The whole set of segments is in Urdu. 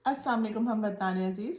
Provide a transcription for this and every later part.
Assalamu alaikum Hamdani Aziz.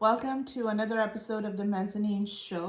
Welcome to another episode of the Mezzanine Show.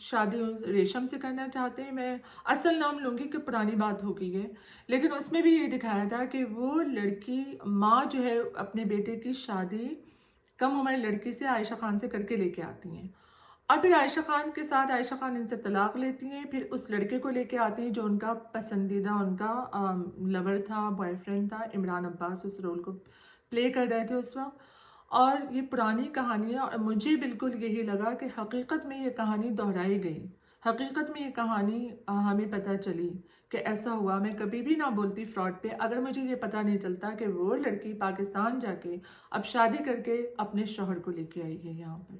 شادی ریشم سے کرنا چاہتے ہیں. میں اصل نام لوں گی کہ پرانی بات ہو گئی ہے، لیکن اس میں بھی یہ دکھایا تھا کہ وہ لڑکی ماں جو ہے اپنے بیٹے کی شادی کم عمر لڑکی سے عائشہ خان سے کر کے لے کے آتی ہیں، اور پھر عائشہ خان کے ساتھ عائشہ خان ان سے طلاق لیتی ہیں، پھر اس لڑکے کو لے کے آتی ہیں جو ان کا پسندیدہ ان کا لور تھا، بوائے فرینڈ تھا. عمران عباس اس رول کو پلے کر رہے تھے اس وقت. اور یہ پرانی کہانی ہے، اور مجھے بالکل یہی لگا کہ حقیقت میں یہ کہانی دہرائی گئی، حقیقت میں یہ کہانی ہمیں پتہ چلی کہ ایسا ہوا. میں کبھی بھی نہ بولتی فراڈ پہ اگر مجھے یہ پتہ نہیں چلتا کہ وہ لڑکی پاکستان جا کے اب شادی کر کے اپنے شوہر کو لے کے آئی ہے یہاں پر.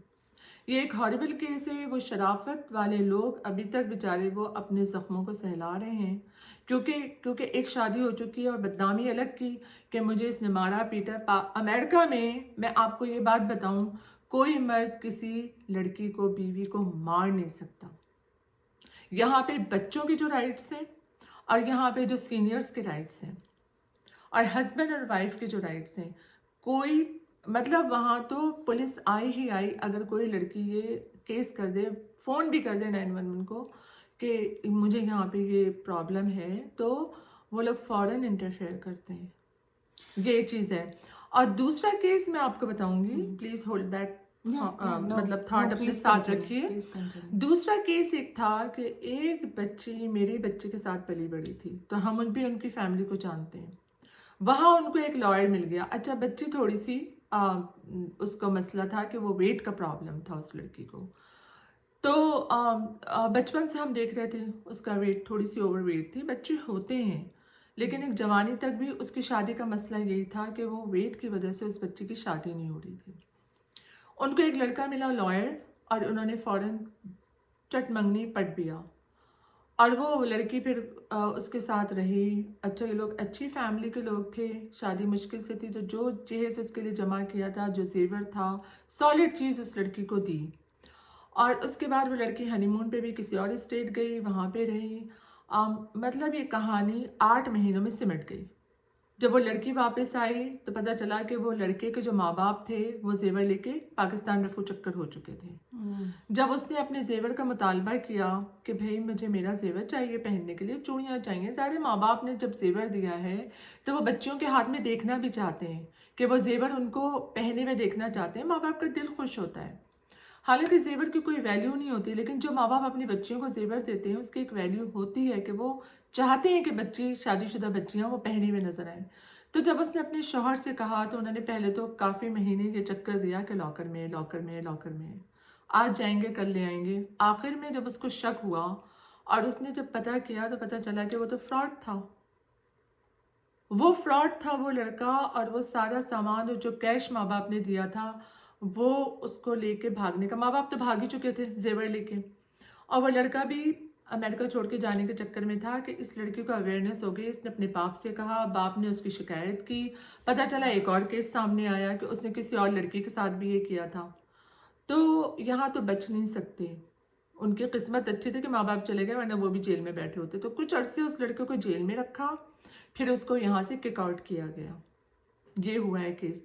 یہ ایک ہاربل کیس ہے. وہ شرافت والے لوگ ابھی تک بیچارے وہ اپنے زخموں کو سہلا رہے ہیں، کیونکہ ایک شادی ہو چکی ہے اور بدنامی الگ کی کہ مجھے اس نے مارا پیٹا. امریکہ میں آپ کو یہ بات بتاؤں، کوئی مرد کسی لڑکی کو بیوی کو مار نہیں سکتا. یہاں پہ بچوں کی جو رائٹس ہیں اور یہاں پہ جو سینئرز کے رائٹس ہیں اور ہسبینڈ اور وائف کے جو رائٹس ہیں، کوئی مطلب وہاں تو پولیس آئی ہی آئی اگر کوئی لڑکی یہ کیس کر دے، فون بھی کر دے 911 کو کہ مجھے یہاں پہ یہ پرابلم ہے، تو وہ لوگ فوراً انٹرفیئر کرتے ہیں. یہ چیز ہے. اور دوسرا کیس میں آپ کو بتاؤں گی، پلیز ہولڈ دیٹ مطلب تھاٹ اپنے ساتھ رکھیے. دوسرا کیس ایک تھا کہ ایک بچی میرے بچے کے ساتھ پلی بڑی تھی، تو ہم بھی ان کی فیملی کو جانتے ہیں. وہاں ان کو ایک لائر مل گیا. اچھا بچی تھوڑی سی اس کا مسئلہ تھا کہ وہ ویٹ کا پرابلم تھا اس لڑکی کو، تو بچپن سے ہم دیکھ رہے تھے اس کا ویٹ تھوڑی سی اوور ویٹ تھی. بچے ہوتے ہیں لیکن ایک جوانی تک بھی اس کی شادی کا مسئلہ یہی تھا کہ وہ ویٹ کی وجہ سے اس بچی کی شادی نہیں ہو رہی تھی. ان کو ایک لڑکا ملا لائر، اور انہوں نے فوراً چٹ منگنی پٹ دیا، اور وہ لڑکی پھر اس کے ساتھ رہی. اچھا یہ لوگ اچھی فیملی کے لوگ تھے، شادی مشکل سے تھی، تو جو جہیز اس کے لیے جمع کیا تھا، جو زیور تھا، سالڈ چیز اس لڑکی کو دی. اور اس کے بعد وہ لڑکی ہنی مون پہ بھی کسی اور اسٹیٹ گئی، وہاں پہ رہی. مطلب یہ کہانی 8 مہینوں میں سمٹ گئی. جب وہ لڑکی واپس آئی تو پتہ چلا کہ وہ لڑکے کے جو ماں باپ تھے وہ زیور لے کے پاکستان رفو چکر ہو چکے تھے. جب اس نے اپنے زیور کا مطالبہ کیا کہ بھائی مجھے میرا زیور چاہیے پہننے کے لیے، چوڑیاں چاہیے، سارے ماں باپ نے جب زیور دیا ہے تو وہ بچوں کے ہاتھ میں دیکھنا بھی چاہتے ہیں کہ وہ زیور ان کو پہنے میں دیکھنا چاہتے ہیں. ماں باپ کا دل خوش ہوتا ہے. حالانکہ زیور کی کوئی ویلیو نہیں ہوتی، لیکن جو ماں باپ اپنی بچیوں کو زیور دیتے ہیں اس کی ایک ویلیو ہوتی ہے کہ وہ چاہتے ہیں کہ بچی شادی شدہ بچیاں وہ پہنی ہوئے نظر آئیں. تو جب اس نے اپنے شوہر سے کہا تو انہوں نے پہلے تو کافی مہینے یہ چکر دیا کہ لاکر میں لاکر میں لاکر میں، آج جائیں گے کل لے آئیں گے. آخر میں جب اس کو شک ہوا اور اس نے جب پتہ کیا تو پتہ چلا کہ وہ تو فراڈ تھا. وہ فراڈ تھا وہ لڑکا، اور وہ سارا سامان اور جو کیش ماں باپ نے دیا تھا وہ اس کو لے کے بھاگنے کا، ماں باپ تو بھاگ ہی چکے تھے زیور لے کے، اور وہ لڑکا بھی امریکہ چھوڑ کے جانے کے چکر میں تھا کہ اس لڑکی کو اویئرنیس ہو گئی. اس نے اپنے باپ سے کہا، باپ نے اس کی شکایت کی، پتہ چلا ایک اور کیس سامنے آیا کہ اس نے کسی اور لڑکی کے ساتھ بھی یہ کیا تھا. تو یہاں تو بچ نہیں سکتے. ان کی قسمت اچھی تھی کہ ماں باپ چلے گئے، ورنہ وہ بھی جیل میں بیٹھے ہوتے. تو کچھ عرصے اس لڑکے کو جیل میں رکھا، پھر اس کو یہاں سے کک آؤٹ کیا گیا. یہ ہوا ہے کیس.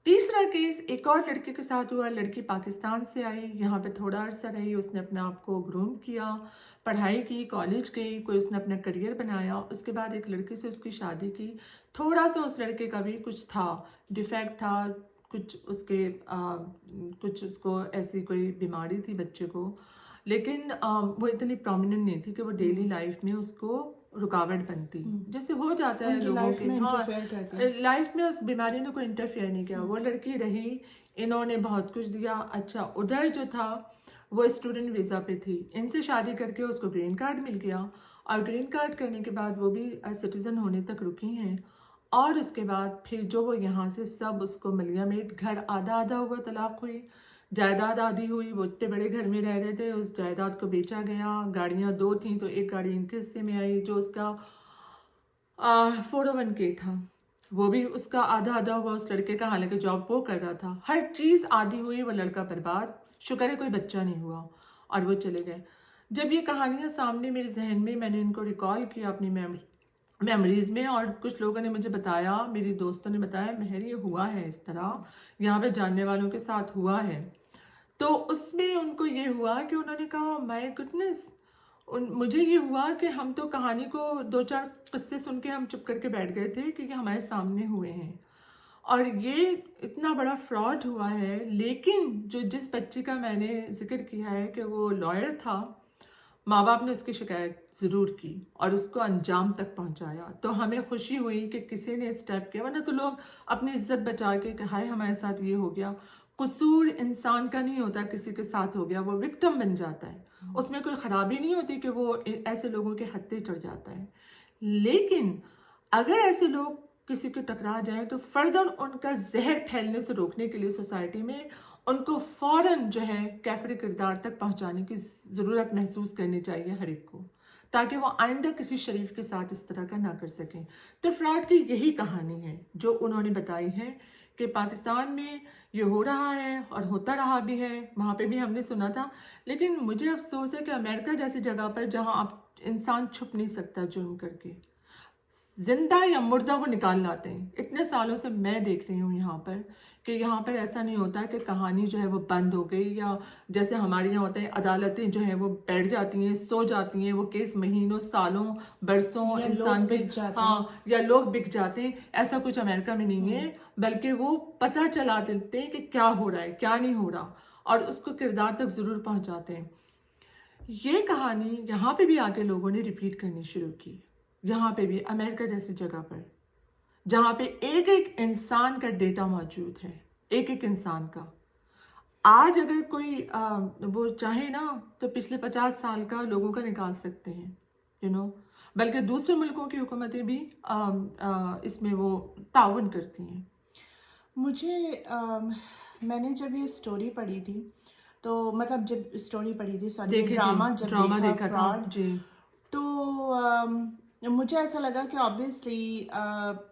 تیسرا کیس ایک اور لڑکے کے ساتھ ہوا. لڑکی پاکستان سے آئی، یہاں پہ تھوڑا عرصہ رہی، اس نے اپنے آپ کو گروم کیا، پڑھائی کی، کالج گئی، کوئی اس نے اپنا کریئر بنایا. اس کے بعد ایک لڑکے سے اس کی شادی کی. تھوڑا سا اس لڑکے کا بھی کچھ تھا، ڈیفیکٹ تھا، کچھ اس کو ایسی کوئی بیماری تھی بچے کو، لیکن وہ اتنی پرومیننٹ نہیں تھی کہ وہ ڈیلی لائف میں اس کو رکاوٹ بنتی، جیسے ہو جاتا ہے لوگوں کے. ہاں، لائف میں اس بیماری نے کوئی انٹرفیئر نہیں کیا. وہ لڑکی رہی، انہوں نے بہت کچھ دیا. اچھا ادھر جو تھا وہ اسٹوڈنٹ ویزا پہ تھی، ان سے شادی کر کے اس کو گرین کارڈ مل گیا، اور گرین کارڈ کرنے کے بعد وہ بھی سٹیزن ہونے تک رکی ہیں. اور اس کے بعد پھر جو وہ یہاں سے سب اس کو ملیا میٹ، گھر آدھا آدھا ہوا، طلاق ہوئی، جائیداد آدھی ہوئی. وہ اتنے بڑے گھر میں رہ رہے تھے، اس جائیداد کو بیچا گیا. گاڑیاں 2 تھیں تو ایک گاڑی ان کے حصے میں آئی، جو اس کا 401k تھا وہ بھی اس کا آدھا آدھا ہوا اس لڑکے کا، حالانکہ جاب وہ کر رہا تھا. ہر چیز آدھی ہوئی. وہ لڑکا برباد، شکر ہے کوئی بچہ نہیں ہوا، اور وہ چلے گئے. جب یہ کہانیاں سامنے میرے ذہن میں نے ان کو ریکال کیا اپنی میموریز میں، اور کچھ لوگوں نے مجھے بتایا، میری دوستوں نے بتایا، مہر یہ ہوا ہے اس طرح، یہاں پہ جاننے والوں کے ساتھ ہوا ہے. تو اس میں ان کو یہ ہوا کہ انہوں نے کہا مائی گڈنس، مجھے یہ ہوا کہ ہم تو کہانی کو 2-4 قصے سن کے ہم چپ کر کے بیٹھ گئے تھے کیونکہ ہمارے سامنے ہوئے ہیں، اور یہ اتنا بڑا فراڈ ہوا ہے. لیکن جس بچے کا میں نے ذکر کیا ہے کہ وہ لائر تھا، ماں باپ نے اس کی شکایت ضرور کی اور اس کو انجام تک پہنچایا. تو ہمیں خوشی ہوئی کہ کسی نے اسٹیپ کیا، ورنہ تو لوگ اپنی عزت بچا کے کہ ہائے ہمارے ساتھ یہ ہو گیا. قصور انسان کا نہیں ہوتا کسی کے ساتھ ہو گیا، وہ وکٹم بن جاتا ہے، اس میں کوئی خرابی نہیں ہوتی کہ وہ ایسے لوگوں کے ہتھے چڑھ جاتا ہے. لیکن اگر ایسے لوگ کسی کو ٹکرا جائیں تو فرداً ان کا زہر پھیلنے سے روکنے کے لیے سوسائٹی میں ان کو فوراً جو ہے کیفر کردار تک پہنچانے کی ضرورت محسوس کرنی چاہیے ہر ایک کو، تاکہ وہ آئندہ کسی شریف کے ساتھ اس طرح کا نہ کر سکیں. تو فراڈ کی یہی کہانی ہے جو انہوں نے بتائی ہے کہ پاکستان میں یہ ہو رہا ہے اور ہوتا رہا بھی ہے، وہاں پہ بھی ہم نے سنا تھا. لیکن مجھے افسوس ہے کہ امریکہ جیسی جگہ پر جہاں اب انسان چھپ نہیں سکتا جرم کر کے، زندہ یا مردہ وہ نکال لاتے ہیں. اتنے سالوں سے میں دیکھ رہی ہوں یہاں پر کہ یہاں پر ایسا نہیں ہوتا کہ کہانی جو ہے وہ بند ہو گئی، یا جیسے ہمارے یہاں ہوتا ہے عدالتیں جو ہیں وہ بیٹھ جاتی ہیں، سو جاتی ہیں، وہ کیس مہینوں سالوں برسوں یا لوگ انسان کے بک جاتے ہاں ہیں. یا لوگ بک جاتے ہیں. ایسا کچھ امریکہ میں نہیں ہے، بلکہ وہ پتہ چلا دیتے ہیں کہ کیا ہو رہا ہے کیا نہیں ہو رہا، اور اس کو کردار تک ضرور پہنچاتے ہیں. یہ کہانی یہاں پہ بھی آ کے لوگوں نے ریپیٹ کرنی شروع کی، یہاں پہ بھی امریکہ جیسی جگہ پر جہاں پہ ایک ایک انسان کا ڈیٹا موجود ہے، ایک ایک انسان کا. آج اگر کوئی وہ چاہے نا تو پچھلے 50 سال کا لوگوں کا نکال سکتے ہیں، بلکہ دوسرے ملکوں کی حکومتیں بھی اس میں وہ تعاون کرتی ہیں. مجھے میں نے جب یہ اسٹوری پڑھی تھی تو مطلب جب اسٹوری پڑھی تھی سوری یہ ڈرامہ جب دیکھا تھا فراڈ، جی. تو مجھے ایسا لگا کہ آبویسلی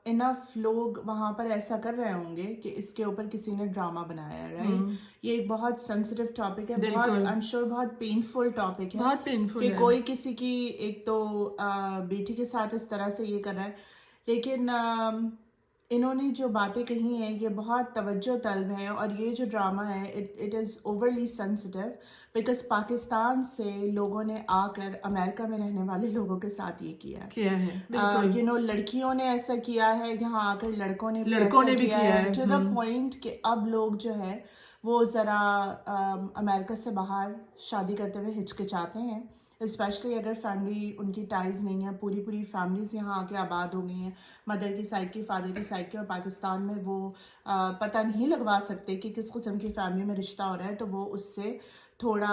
انف لوگ وہاں پر ایسا کر رہے ہوں گے کہ اس کے اوپر کسی نے ڈرامہ بنایا، رائٹ. یہ ایک بہت سینسیٹیو ٹاپک ہے، بہت آئی ایم شیور بہت پینفل ٹاپک ہے بہت پینفل کہ ہے. کوئی کسی کی ایک تو بیٹی کے ساتھ اس طرح سے یہ کر رہا ہے. لیکن انہوں نے جو باتیں کہی ہیں یہ بہت توجہ طلب ہیں، اور یہ جو ڈرامہ ہے it is overly sensitive because Pakistan سے لوگوں نے آ کر امریکہ میں رہنے والے لوگوں کے ساتھ یہ کیا ہے. لڑکیوں نے ایسا کیا ہے، یہاں آ کر لڑکوں نے بھی ایسا کیا ہے، ٹو دا پوائنٹ کہ اب لوگ جو ہے وہ ذرا امریکہ سے باہر شادی کرتے ہوئے ہچکچاتے ہیں، اسپیشلی اگر فیملی ان کی ٹائز نہیں ہے. پوری فیملیز یہاں آ کے آباد ہو گئی ہیں، مدر کی سائڈ کی، فادر کی سائڈ کی، اور پاکستان میں وہ پتہ نہیں لگوا سکتے کہ کس قسم کی فیملی میں رشتہ ہو رہا ہے، تو وہ اس سے تھوڑا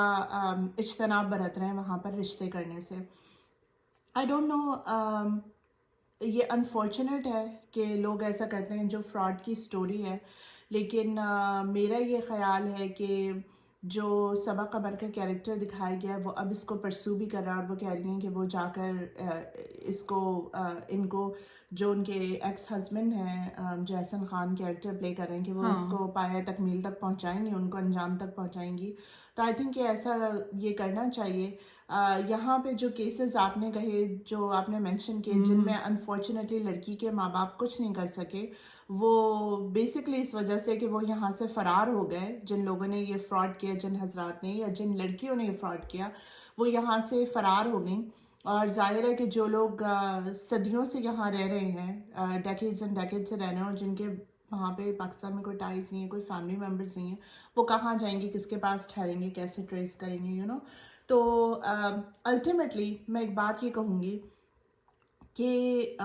اجتناب برت رہے ہیں وہاں پر رشتے کرنے سے. آئی ڈونٹ نو، یہ انفارچونیٹ ہے کہ لوگ ایسا کرتے ہیں جو فراڈ کی سٹوری ہے. لیکن میرا یہ خیال ہے کہ جو صبا قمر کا کیریکٹر دکھایا گیا ہے وہ اب اس کو پرسو بھی کر رہا ہے، اور وہ کہہ رہی ہیں کہ وہ جا کر اس کو ان کو جو ان کے ایکس ہسبینڈ ہیں جو احسن خان کیریکٹر پلے کر رہے ہیں کہ وہ اس کو پایہ تکمیل تک پہنچائیں گی، ان کو انجام تک پہنچائیں گی. تو آئی تھنک کہ ایسا یہ کرنا چاہیے. یہاں پہ جو کیسز آپ نے کہے، جو آپ نے مینشن کیے، جن میں انفارچونیٹلی لڑکی کے ماں باپ کچھ نہیں کر سکے، وہ بیسکلی اس وجہ سے کہ وہ یہاں سے فرار ہو گئے. جن لوگوں نے یہ فراڈ کیا، جن حضرات نے یا جن لڑکیوں نے یہ فراڈ کیا، وہ یہاں سے فرار ہو گئیں. اور ظاہر ہے کہ جو لوگ صدیوں سے یہاں رہ رہے ہیں، ڈیکیڈز اینڈ ڈیکیڈ سے رہ رہے ہیں، اور جن کے وہاں پہ پاکستان میں کوئی ٹائز نہیں ہے، کوئی فیملی ممبرز نہیں ہیں، وہ کہاں جائیں گے، کس کے پاس ٹھہریں گے، کیسے ٹریس کریں گے. تو الٹیمیٹلی میں ایک بات یہ کہوں گی کہ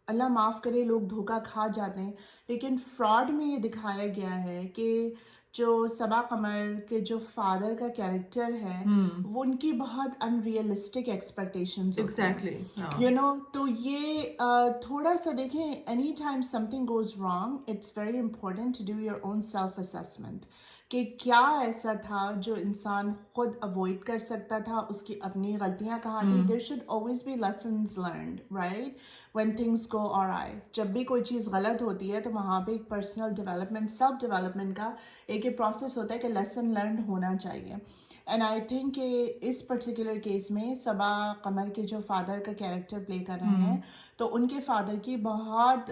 اللہ معاف کرے لوگ دھوکہ کھا جاتے ہیں، لیکن فراڈ میں یہ دکھایا گیا ہے کہ جو صبا قمر کے جو فادر کا کیریکٹر ہے وہ ان کی بہت ان ریئلسٹک ایکسپیکٹیشنز ہوتی ہیں. تو یہ تھوڑا سا دیکھیں، any time something goes wrong it's very important to do your own self assessment کہ کیا ایسا تھا جو انسان خود اوائڈ کر سکتا تھا، اس کی اپنی غلطیاں کہاں تھیں. There should always be lessons learned, right, when things go alright. جب بھی کوئی چیز غلط ہوتی ہے تو وہاں پہ ایک پرسنل ڈیولپمنٹ، سیلف ڈیولپمنٹ کا ایک پروسیس ہوتا ہے کہ لیسن لرنڈ ہونا چاہیے. اینڈ آئی تھنک کہ اس پرٹیکولر کیس میں صبا قمر کے جو فادر کا کیریکٹر پلے کر رہے ہیں، تو ان کے فادر کی بہت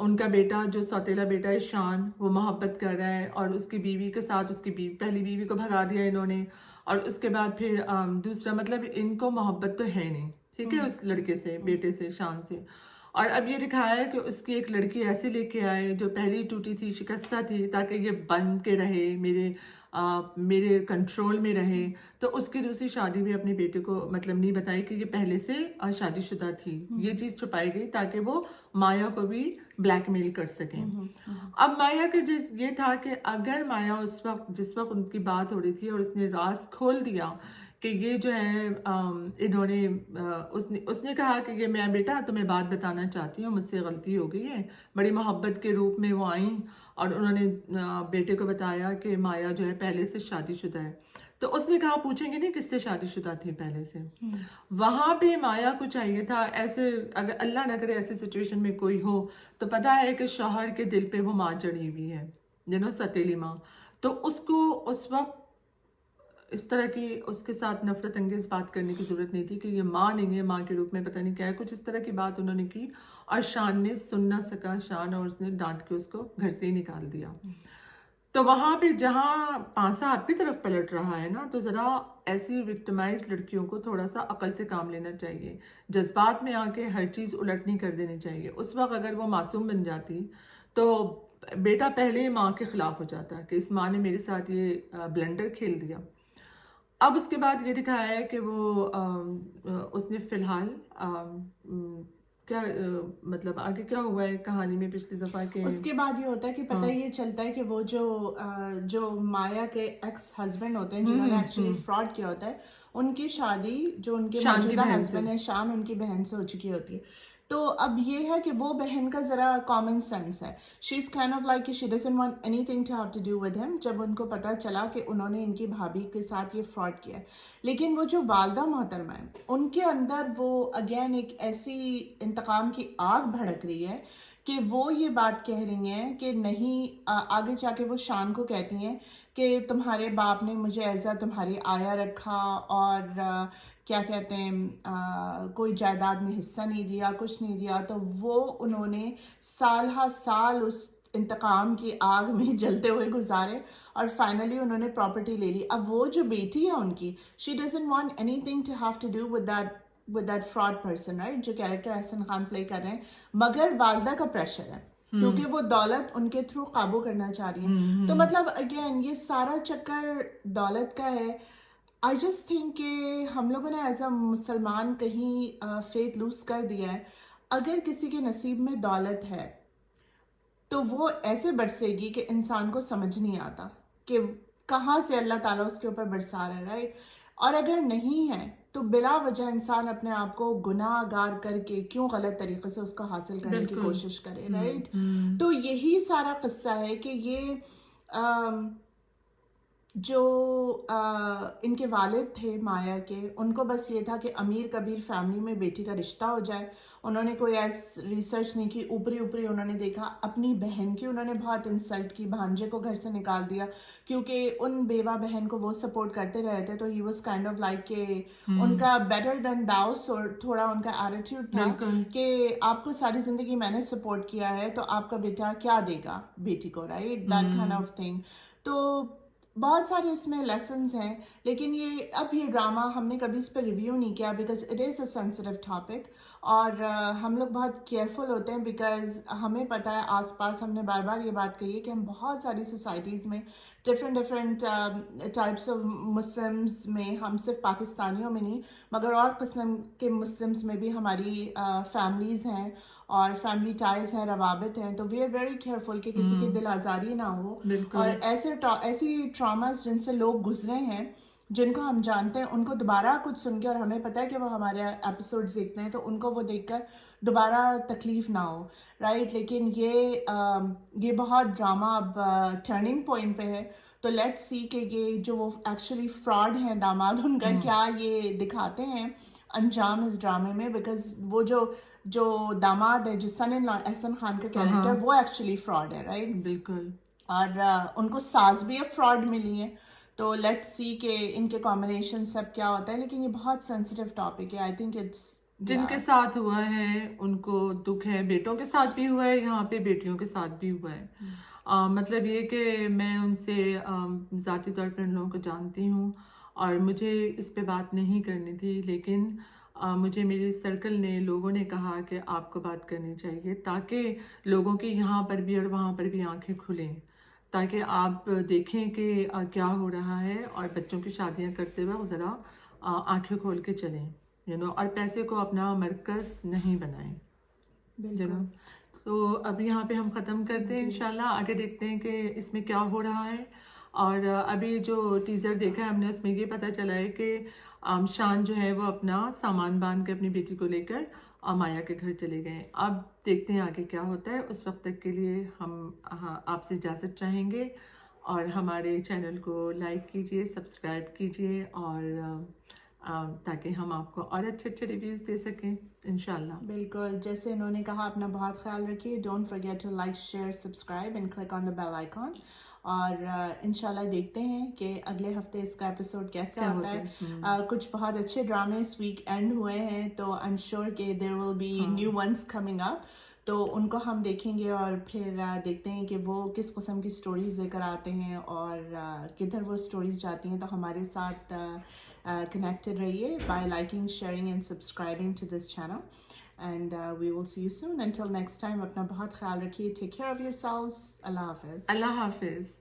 ان کا بیٹا جو سوتیلا بیٹا ہے شان، وہ محبت کر رہا ہے اور اس کی بیوی کے ساتھ اس کی پہلی بیوی کو بھگا دیا انہوں نے، اور اس کے بعد پھر دوسرا مطلب ان کو محبت تو ہے نہیں، ٹھیک ہے، اس لڑکے سے، بیٹے سے، شان سے. اور اب یہ دکھایا ہے کہ اس کی ایک لڑکی ایسے لے کے آئے جو پہلی ٹوٹی تھی، شکستہ تھی، تاکہ یہ بن کے رہے، میرے کنٹرول میں رہے. تو اس کی دوسری شادی بھی اپنے بیٹے کو مطلب نہیں بتائی کہ یہ پہلے سے شادی شدہ تھی. یہ چیز چھپائی گئی تاکہ وہ مایا کو بھی بلیک میل کر سکیں. اب مایا کا یہ تھا کہ اگر مایا اس وقت جس وقت ان کی بات ہو رہی تھی اور اس نے راز کھول دیا کہ یہ جو ہے انہوں نے اس نے کہا کہ یہ میں بیٹا تمہیں بات بتانا چاہتی ہوں، مجھ سے غلطی ہو گئی ہے. بڑی محبت کے روپ میں وہ آئیں اور انہوں نے بیٹے کو بتایا کہ مایا جو ہے پہلے سے شادی شدہ ہے. تو اس نے کہا پوچھیں گے نہیں کس سے شادی شدہ تھی پہلے سے. وہاں پہ مایا کو چاہیے تھا، ایسے اگر اللہ نہ کرے ایسی سچویشن میں کوئی ہو تو پتہ ہے کہ شوہر کے دل پہ وہ ماں چڑھی ہوئی ہے، ستیلی ماں. تو اس کو اس وقت اس طرح کی اس کے ساتھ نفرت انگیز بات کرنے کی ضرورت نہیں تھی کہ یہ ماں نہیں ہے، ماں کے روپ میں پتہ نہیں کیا ہے، کچھ اس طرح کی بات انہوں نے کی اور شان نے سن نہ سکا شان، اور اس نے ڈانٹ کے اس کو گھر سے ہی نکال دیا. تو وہاں پہ جہاں پانسا آپ کی طرف پلٹ رہا ہے نا، تو ذرا ایسی وکٹمائز لڑکیوں کو تھوڑا سا عقل سے کام لینا چاہیے، جذبات میں آ کے ہر چیز الٹ نہیں کر دینی چاہیے. اس وقت اگر وہ معصوم بن جاتی تو بیٹا پہلے ہی ماں کے خلاف ہو جاتا کہ اس ماں نے میرے ساتھ یہ بلنڈر کھیل دیا. اب اس کے بعد یہ دکھایا ہے کہ وہ اس نے فی الحال کیا مطلب آگے کیا ہوا ہے کہانی میں پچھلی دفعہ کے اس کے بعد یہ ہوتا ہے کہ پتہ یہ چلتا ہے کہ وہ جو مایا کے ایکس ہسبینڈ ہوتے ہیں جنہوں نے ایکچولی فراڈ کیا ہوتا ہے، ان کی شادی جو ان کے موجودہ ہسبینڈ ہے شان، ان کی بہن سے ہو چکی ہوتی ہے. تو اب یہ ہے کہ وہ بہن کا ذرا کامن سینس ہے. She is kind of like کہ she doesn't want anything to have to do with him. جب ان کو پتہ چلا کہ انہوں نے ان کی بھابھی کے ساتھ یہ فراڈ کیا ہے، لیکن وہ جو والدہ محترمہ ہے ان کے اندر وہ اگین ایک ایسی انتقام کی آگ بھڑک رہی ہے کہ وہ یہ بات کہہ رہی ہیں کہ نہیں، آگے جا کے وہ شان کو کہتی ہیں کہ تمہارے باپ نے مجھے ایزا تمہاری آیا رکھا اور کیا کہتے ہیں کوئی جائیداد میں حصہ نہیں دیا، کچھ نہیں دیا. تو وہ انہوں نے سال ہا سال اس انتقام کی آگ میں جلتے ہوئے گزارے اور فائنلی انہوں نے پراپرٹی لے لی. اب وہ جو بیٹی ہے ان کی، she doesn't want anything to have to do with that fraud person, right؟ جو کیریکٹر احسن خان پلے کر رہے ہیں، مگر والدہ کا پریشر ہے کیونکہ وہ دولت ان کے تھرو قابو کرنا چاہ رہی ہیں. تو مطلب اگین یہ سارا چکر دولت کا ہے. آئی جسٹ تھنک کہ ہم لوگوں نے ایز اے مسلمان کہیں فیتھ لوز کر دیا ہے. اگر کسی کے نصیب میں دولت ہے تو وہ ایسے برسے گی کہ انسان کو سمجھ نہیں آتا کہ کہاں سے اللہ تعالیٰ اس کے اوپر برسا رہا ہے، رائٹ؟ اور اگر نہیں ہے تو بلا وجہ انسان اپنے آپ کو گناہ گار کر کے کیوں غلط طریقے سے اس کو حاصل کرنے کی کوشش کرے، رائٹ؟ تو یہی سارا قصہ ہے کہ یہ جو ان کے والد تھے مایا کے، ان کو بس یہ تھا کہ امیر کبیر فیملی میں بیٹی کا رشتہ ہو جائے. انہوں نے کوئی ریسرچ نہیں کی، اوپری انہوں نے دیکھا. اپنی بہن کی انہوں نے بہت انسلٹ کی، بھانجے کو گھر سے نکال دیا کیونکہ ان بیوہ بہن کو وہ سپورٹ کرتے رہے تھے. تو he was kind of like کہ ان کا بیٹر دین داؤ تھوڑا ان کا ایٹیٹیوڈ تھا کہ آپ کو ساری زندگی میں نے سپورٹ کیا ہے تو آپ کا بیٹا کیا دے گا بیٹی کو، right? That kind of thing. تو بہت سارے اس میں لیسنز ہیں، لیکن اب یہ ڈرامہ ہم نے کبھی اس پہ ریویو نہیں کیا because it is a sensitive topic, اور ہم لوگ بہت کیئرفل ہوتے ہیں بیکاز ہمیں پتہ ہے آس پاس، ہم نے بار بار یہ بات کہی ہے کہ ہم بہت ساری سوسائٹیز میں ڈفرینٹ ٹائپس آف مسلمز میں، ہم صرف پاکستانیوں میں نہیں مگر اور قسم کے مسلمز میں بھی ہماری فیملیز ہیں اور فیملی ٹائز ہیں، روابط ہیں. تو وی آر ویری کیئرفل کہ کسی کی دل آزاری نہ ہو. اور ایسی ٹراماز جن سے لوگ گزرے ہیں، جن کو ہم جانتے ہیں، ان کو دوبارہ کچھ سن کے، اور ہمیں پتہ ہے کہ وہ ہمارے ایپیسوڈز دیکھتے ہیں، تو ان کو وہ دیکھ کر دوبارہ تکلیف نہ ہو، رائٹ؟ لیکن یہ بہت ڈرامہ اب ٹرننگ پوائنٹ پہ ہے. تو لیٹ سی کہ یہ جو وہ ایکچولی فراڈ ہیں داماد، ان کا کیا یہ دکھاتے ہیں انجام اس ڈرامے میں. بیکاز وہ جو داماد ہے، جو سن ان لا احسن خان کا کیریکٹر، وہ ایکچولی فراڈ ہے، رائٹ؟ بالکل. اور ان کو ساز بھی اب فراڈ ملی ہے. تو لیٹ سی کہ ان کے کمبینیشن سب کیا ہوتا ہے. لیکن یہ بہت سینسٹیو ٹاپک ہے. آئی تھنک اٹس جن کے ساتھ ہوا ہے ان کو دکھ ہے، بیٹوں کے ساتھ بھی ہوا ہے، یہاں پہ بیٹیوں کے ساتھ بھی ہوا ہے. مطلب یہ کہ میں ان سے ذاتی طور پر ان لوگوں کو جانتی ہوں اور مجھے اس پہ بات نہیں کرنی تھی، لیکن مجھے میرے سرکل نے، لوگوں نے کہا کہ آپ کو بات کرنی چاہیے تاکہ لوگوں کی یہاں پر بھی اور وہاں پر بھی آنکھیں کھلیں، تاکہ آپ دیکھیں کہ کیا ہو رہا ہے اور بچوں کی شادیاں کرتے وقت ذرا آنکھیں کھول کے چلیں، اور پیسے کو اپنا مرکز نہیں بنائیں. بالکل. تو اب یہاں پہ ہم ختم کرتے ہیں، انشاءاللہ آگے دیکھتے ہیں کہ اس میں کیا ہو رہا ہے. اور ابھی جو ٹیزر دیکھا ہے ہم نے، اس میں یہ پتہ چلا ہے کہ شان جو ہے وہ اپنا سامان باندھ کے اپنی بیٹی کو لے کر مایا کے گھر چلے گئے. اب دیکھتے ہیں آگے کیا ہوتا ہے. اس وقت تک کے لیے ہم آپ سے اجازت چاہیں گے، اور ہمارے چینل کو لائک کیجئے، سبسکرائب کیجئے، اور تاکہ ہم آپ کو اور اچھے اچھے ریویوز دے سکیں انشاءاللہ. بالکل، جیسے انہوں نے کہا اپنا بہت خیال رکھیے. Don't forget to like, share, subscribe and click on the bell icon. اور انشاءاللہ دیکھتے ہیں کہ اگلے ہفتے اس کا ایپیسوڈ کیسے آتا ہے. کچھ بہت اچھے ڈرامے اس ویک اینڈ ہوئے ہیں، تو آئی ایم شیور کہ there will be new ones coming up. تو ان کو ہم دیکھیں گے اور پھر دیکھتے ہیں کہ وہ کس قسم کی سٹوریز لے کر آتے ہیں اور کدھر وہ سٹوریز جاتی ہیں. تو ہمارے ساتھ کنیکٹڈ رہیے by liking, sharing and subscribing to this channel. And we will see you soon. Until next time, اپنا بہت خیال رکھیے. Take care of yourselves. اللہ حافظ. اللہ حافظ.